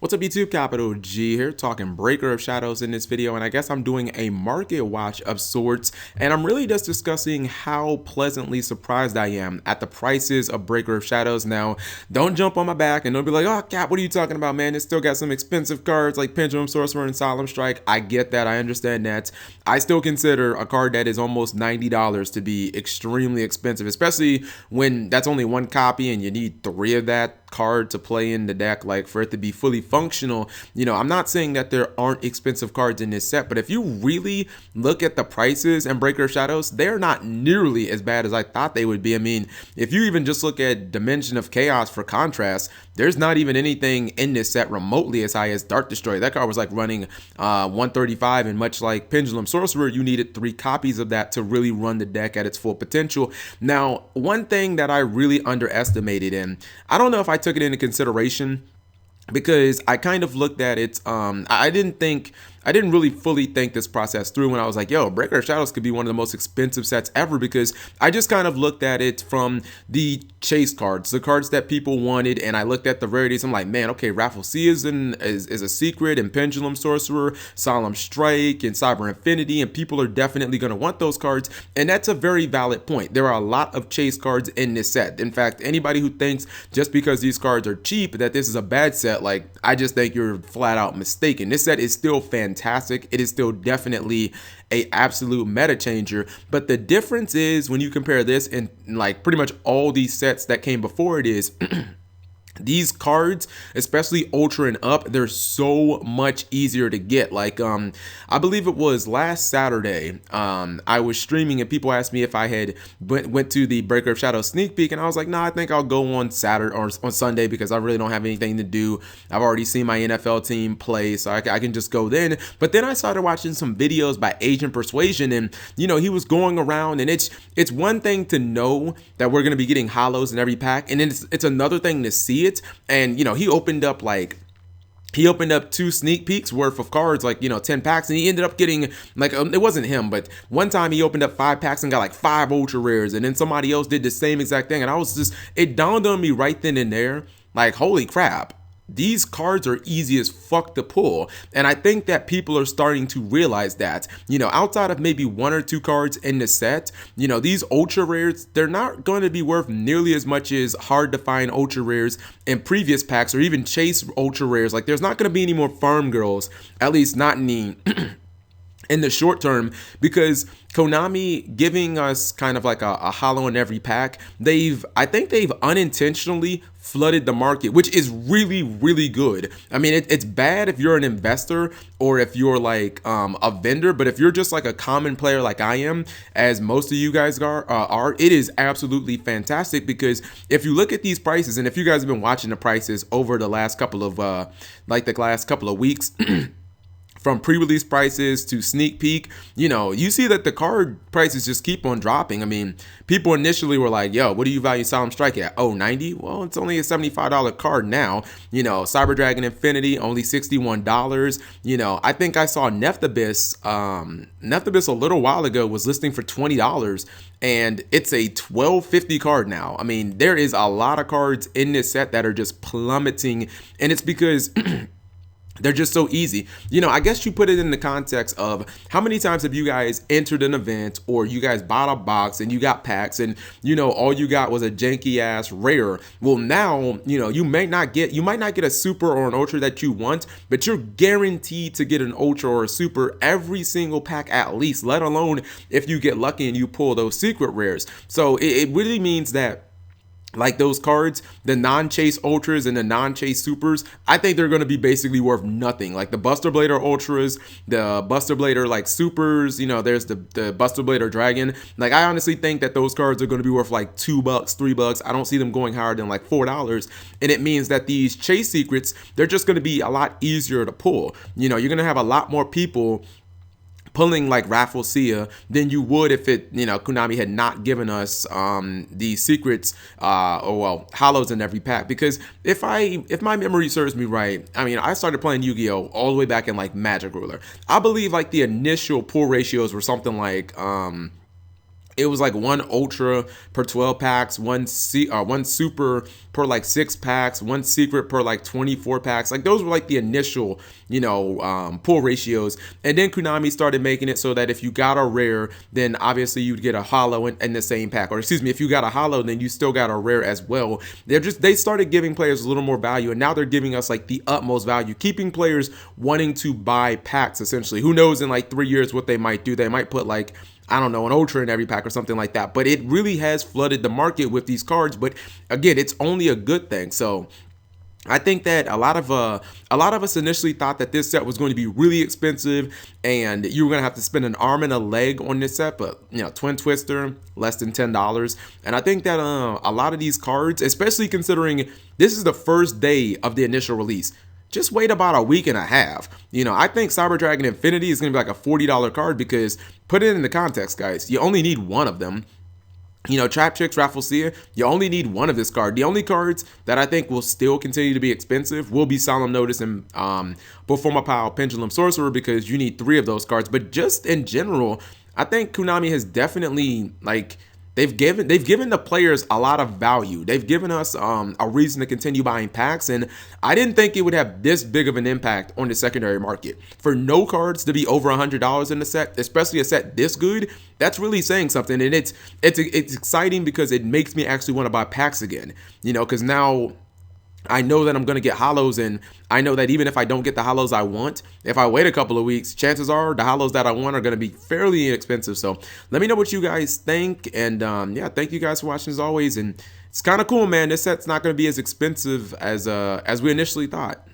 What's up YouTube, Capital G here, talking Breaker of Shadows in this video, and I guess I'm doing a market watch of sorts, and I'm really just discussing how pleasantly surprised I am at the prices of Breaker of Shadows. Now, don't jump on my back and don't be like, oh Cap, what are you talking about, man? It's still got some expensive cards like Pendulum Sorcerer and Solemn Strike. I get that, I understand that. I still consider a card that is almost $90 to be extremely expensive, especially when that's only one copy and you need 3 of that card to play in the deck, like for it to be fully functional. I'm not saying that there aren't expensive cards in this set, but if you really look at the prices and Breaker of Shadows, they're not nearly as bad as I thought they would be. I mean, if you even just look at Dimension of Chaos for contrast, there's not even anything in this set remotely as high as Dark Destroyer. That card was like running 135, and much like Pendulum Sorcerer, you needed 3 copies of that to really run the deck at its full potential. Now, one thing that I really underestimated, and I don't know if I took it into consideration, because I kind of looked at it, I didn't really fully think this process through when I was like, yo, Breaker of Shadows could be one of the most expensive sets ever, because I just kind of looked at it from the chase cards, the cards that people wanted, and I looked at the rarities. I'm like, man, okay, Raffle C is a secret, and Pendulum Sorcerer, Solemn Strike, and Cyber Infinity, and people are definitely going to want those cards, and that's a very valid point. There are a lot of chase cards in this set. In fact, anybody who thinks just because these cards are cheap that this is a bad set, like, I just think you're flat out mistaken. This set is still fantastic. It is still definitely a absolute meta changer, but the difference is when you compare this and like pretty much all these sets that came before it is these cards, especially Ultra and up, they're so much easier to get. Like, I believe it was last Saturday, I was streaming and people asked me if I had went to the Breaker of Shadows sneak peek, and I was like, nah, I think I'll go on Saturday or on Sunday because I really don't have anything to do. I've already seen my NFL team play, so I can just go then. But then I started watching some videos by Agent Persuasion, and he was going around, and it's one thing to know that we're gonna be getting hollows in every pack, and then it's another thing to see it. And he opened up 2 sneak peeks worth of cards, like 10 packs, and he ended up getting like it wasn't him, but one time he opened up 5 packs and got like 5 ultra rares, and then somebody else did the same exact thing, and I was just, it dawned on me right then and there, like, holy crap, these cards are easy as fuck to pull. And I think that people are starting to realize that, outside of maybe 1 or 2 cards in the set, these ultra rares, they're not going to be worth nearly as much as hard to find ultra rares in previous packs, or even chase ultra rares. Like, there's not going to be any more farm girls, at least not any in the short term, because Konami giving us kind of like a hollow in every pack, I think they've unintentionally flooded the market, which is really, really good. I mean, it's bad if you're an investor or if you're like a vendor, but if you're just like a common player like I am, as most of you guys are, it is absolutely fantastic, because if you look at these prices, and if you guys have been watching the prices over the last couple of weeks, from pre-release prices to sneak peek, you see that the card prices just keep on dropping. I mean, people initially were like, yo, what do you value Solemn Strike at? Oh, 90? Well, it's only a $75 card now. Cyber Dragon Infinity, only $61. I think I saw Nephthybis a little while ago was listing for $20, and it's a $12.50 card now. I mean, there is a lot of cards in this set that are just plummeting, and it's because they're just so easy. I guess you put it in the context of how many times have you guys entered an event, or you guys bought a box and you got packs, and all you got was a janky ass rare. Well, now you might not get a super or an ultra that you want, but you're guaranteed to get an ultra or a super every single pack at least, let alone if you get lucky and you pull those secret rares. So it really means that, like, those cards, the non-chase ultras and the non-chase supers, I think they're going to be basically worth nothing. Like the Buster Blader ultras, the Buster Blader like supers, there's the Buster Blader Dragon. Like, I honestly think that those cards are going to be worth like $2, $3. I don't see them going higher than like $4. And it means that these chase secrets, they're just going to be a lot easier to pull. You're going to have a lot more people pulling like Raffle Sia than you would if Konami had not given us the secrets hollows in every pack. Because if my memory serves me right, I mean, I started playing Yu-Gi-Oh all the way back in like Magic Ruler. I believe like the initial pull ratios were something like it was like one ultra per 12 packs, one super per like 6 packs, one secret per like 24 packs. Like those were like the initial, pull ratios. And then Konami started making it so that if you got a rare, then obviously you'd get a holo in the same pack. Or excuse me, if you got a holo, then you still got a rare as well. They started giving players a little more value, and now they're giving us like the utmost value, keeping players wanting to buy packs essentially. Who knows in like 3 years what they might do? They might put like, I don't know, an ultra in every pack or something like that. But it really has flooded the market with these cards. But again, it's only a good thing. So I think that a lot of us initially thought that this set was going to be really expensive and you were going to have to spend an arm and a leg on this set, but Twin Twister, less than $10. And I think that a lot of these cards, especially considering this is the first day of the initial release, just wait about a week and a half. I think Cyber Dragon Infinity is going to be like a $40 card because, put it into context, guys, you only need one of them. Trap Chicks, Rafflesia, you only need one of this card. The only cards that I think will still continue to be expensive will be Solemn Notice and Performa Pile, Pendulum Sorcerer, because you need 3 of those cards. But just in general, I think Konami has definitely, they've given the players a lot of value. They've given us a reason to continue buying packs, and I didn't think it would have this big of an impact on the secondary market. For no cards to be over $100 in the set, especially a set this good, that's really saying something. And it's exciting because it makes me actually want to buy packs again. Because now I know that I'm going to get holos, and I know that even if I don't get the holos I want, if I wait a couple of weeks, chances are the holos that I want are going to be fairly inexpensive. So let me know what you guys think, and yeah, thank you guys for watching as always. And it's kind of cool, man. This set's not going to be as expensive as we initially thought.